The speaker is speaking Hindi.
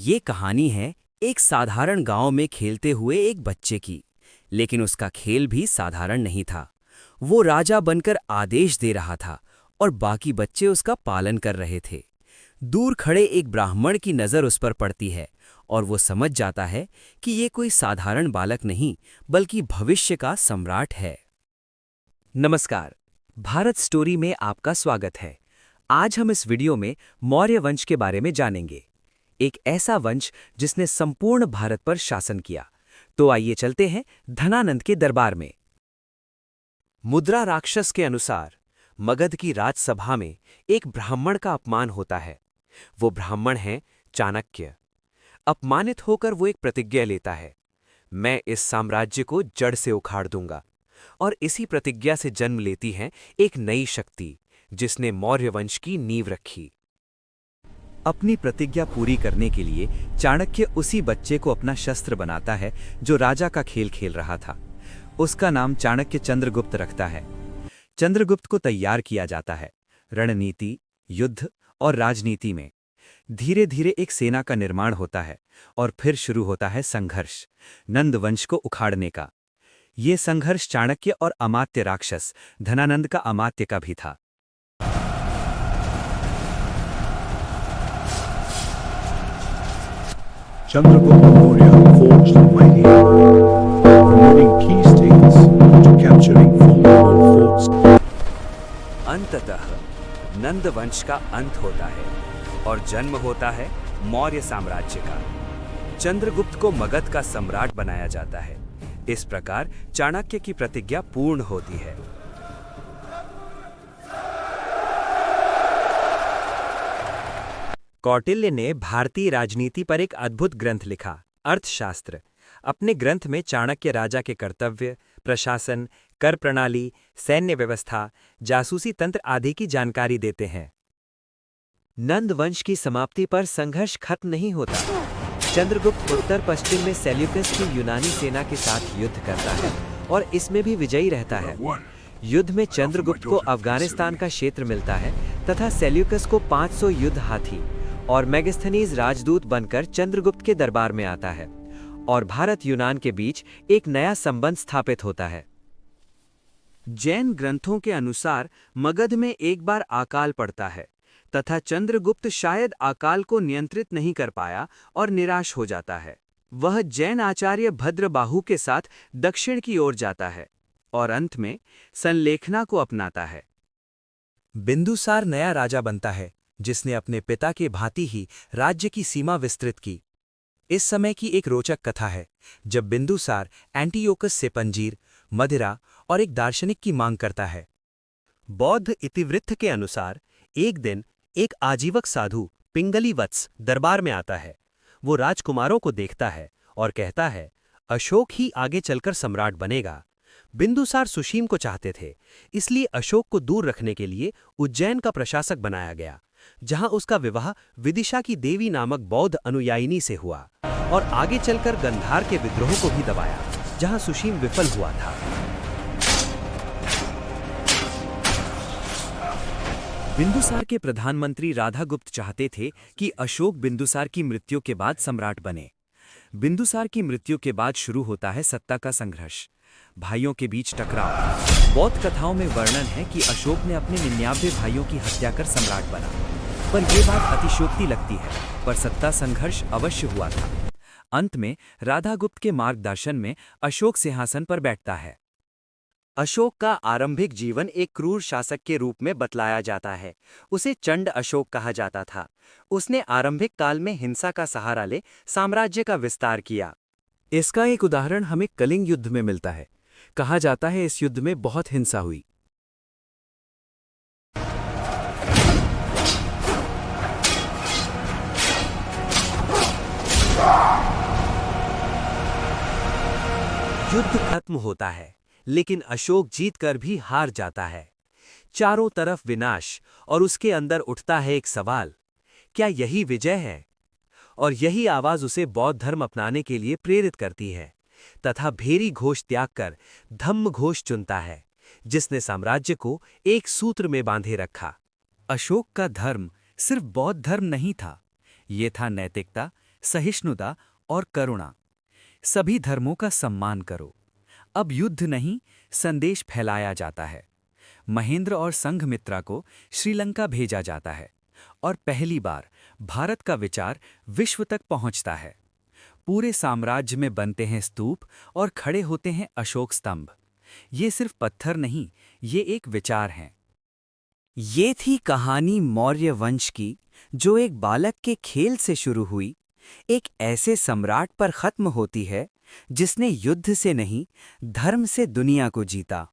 ये कहानी है एक साधारण गांव में खेलते हुए एक बच्चे की। लेकिन उसका खेल भी साधारण नहीं था। वो राजा बनकर आदेश दे रहा था और बाकी बच्चे उसका पालन कर रहे थे। दूर खड़े एक ब्राह्मण की नज़र उस पर पड़ती है और वो समझ जाता है कि ये कोई साधारण बालक नहीं बल्कि भविष्य का सम्राट है। नमस्कार, भारत स्टोरी में आपका स्वागत है। आज हम इस वीडियो में मौर्य वंश के बारे में जानेंगे, एक ऐसा वंश जिसने संपूर्ण भारत पर शासन किया। तो आइए चलते हैं धनानंद के दरबार में। मुद्रा राक्षस के अनुसार मगध की राजसभा में एक ब्राह्मण का अपमान होता है। वो ब्राह्मण है चाणक्य। अपमानित होकर वो एक प्रतिज्ञा लेता है, मैं इस साम्राज्य को जड़ से उखाड़ दूंगा। और इसी प्रतिज्ञा से जन्म लेती है एक नई शक्ति जिसने मौर्य वंश की नींव रखी। अपनी प्रतिज्ञा पूरी करने के लिए चाणक्य उसी बच्चे को अपना शस्त्र बनाता है जो राजा का खेल खेल रहा था। उसका नाम चाणक्य चंद्रगुप्त रखता है। चंद्रगुप्त को तैयार किया जाता है रणनीति, युद्ध और राजनीति में। धीरे धीरे एक सेना का निर्माण होता है और फिर शुरू होता है संघर्ष, नंद वंश को उखाड़ने का। ये संघर्ष चाणक्य और अमात्य राक्षस धनानंद का अमात्य का भी था। Chandragupta Maurya forged a mighty empire, from winning key states to capturing formidable forts. अंततः नंद वंश का अंत होता है और जन्म होता है मौर्य साम्राज्य का। चंद्रगुप्त को मगध का सम्राट बनाया जाता है। इस प्रकार चाणक्य की प्रतिज्ञा पूर्ण होती है। कौटिल्य ने भारतीय राजनीति पर एक अद्भुत ग्रंथ लिखा, अर्थशास्त्र। अपने ग्रंथ में चाणक्य राजा के कर्तव्य, प्रशासन, कर प्रणाली, सैन्य व्यवस्था, जासूसी तंत्र आदि की जानकारी देते हैं। नंद वंश की समाप्ति पर संघर्ष खत्म नहीं होता। चंद्रगुप्त उत्तर पश्चिम में सेल्यूकस की यूनानी सेना के साथ युद्ध करता है और इसमें भी विजयी रहता है। युद्ध में चंद्रगुप्त को अफगानिस्तान का क्षेत्र मिलता है तथा सेल्यूकस को 500 युद्ध हाथी और मेगास्थनीज राजदूत बनकर चंद्रगुप्त के दरबार में आता है और भारत यूनान के बीच एक नया संबंध स्थापित होता है। जैन ग्रंथों के अनुसार मगध में एक बार अकाल पड़ता है तथा चंद्रगुप्त शायद अकाल को नियंत्रित नहीं कर पाया और निराश हो जाता है। वह जैन आचार्य भद्रबाहु के साथ दक्षिण की ओर जाता है और अंत में संलेखना को अपनाता है। बिंदुसार नया राजा बनता है जिसने अपने पिता के भांति ही राज्य की सीमा विस्तृत की। इस समय की एक रोचक कथा है जब बिंदुसार एंटीओकस से पंजीर, मदिरा और एक दार्शनिक की मांग करता है। बौद्ध इतिवृत्त के अनुसार एक दिन एक आजीवक साधु पिंगली वत्स दरबार में आता है। वो राजकुमारों को देखता है और कहता है, अशोक ही आगे चलकर सम्राट बनेगा। बिंदुसार सुशीम को चाहते थे, इसलिए अशोक को दूर रखने के लिए उज्जैन का प्रशासक बनाया गया, जहां उसका विवाह विदिशा की देवी नामक बौद्ध अनुयायिनी से हुआ और आगे चलकर गंधार के विद्रोह को भी दबाया, जहां सुशीम विफल हुआ था। बिंदुसार के प्रधानमंत्री राधागुप्त चाहते थे कि अशोक बिंदुसार की मृत्यु के बाद सम्राट बने। बिंदुसार की मृत्यु के बाद शुरू होता है सत्ता का संघर्ष, भाइयों के बीच टकराव। बौद्ध कथाओं में वर्णन है कि अशोक ने अपने 99 भाइयों की हत्या कर सम्राट बना, पर यह बात अतिशयोक्ति लगती है, पर सत्ता संघर्ष अवश्य हुआ था। अंत में राधागुप्त के मार्गदर्शन में अशोक सिंहासन पर बैठता है। अशोक का आरंभिक जीवन एक क्रूर शासक के रूप में बतलाया जाता है। उसे चंड अशोक कहा जाता था। उसने आरंभिक काल में हिंसा का सहारा ले साम्राज्य का विस्तार किया। इसका एक उदाहरण हमें कलिंग युद्ध में मिलता है। कहा जाता है इस युद्ध में बहुत हिंसा हुई। युद्ध खत्म होता है, लेकिन अशोक जीतकर भी हार जाता है। चारों तरफ विनाश और उसके अंदर उठता है एक सवाल, क्या यही विजय है? और यही आवाज उसे बौद्ध धर्म अपनाने के लिए प्रेरित करती है तथा भेरी घोष त्याग कर धम्म घोष चुनता है, जिसने साम्राज्य को एक सूत्र में बांधे रखा। अशोक का धर्म सिर्फ बौद्ध धर्म नहीं था, ये था नैतिकता, सहिष्णुता और करुणा। सभी धर्मों का सम्मान करो। अब युद्ध नहीं, संदेश फैलाया जाता है। महेंद्र और संघमित्रा को श्रीलंका भेजा जाता है और पहली बार भारत का विचार विश्व तक पहुंचता है। पूरे साम्राज्य में बनते हैं स्तूप और खड़े होते हैं अशोक स्तंभ। ये सिर्फ पत्थर नहीं, ये एक विचार हैं। ये थी कहानी मौर्य वंश की, जो एक बालक के खेल से शुरू हुई, एक ऐसे सम्राट पर खत्म होती है जिसने युद्ध से नहीं, धर्म से दुनिया को जीता।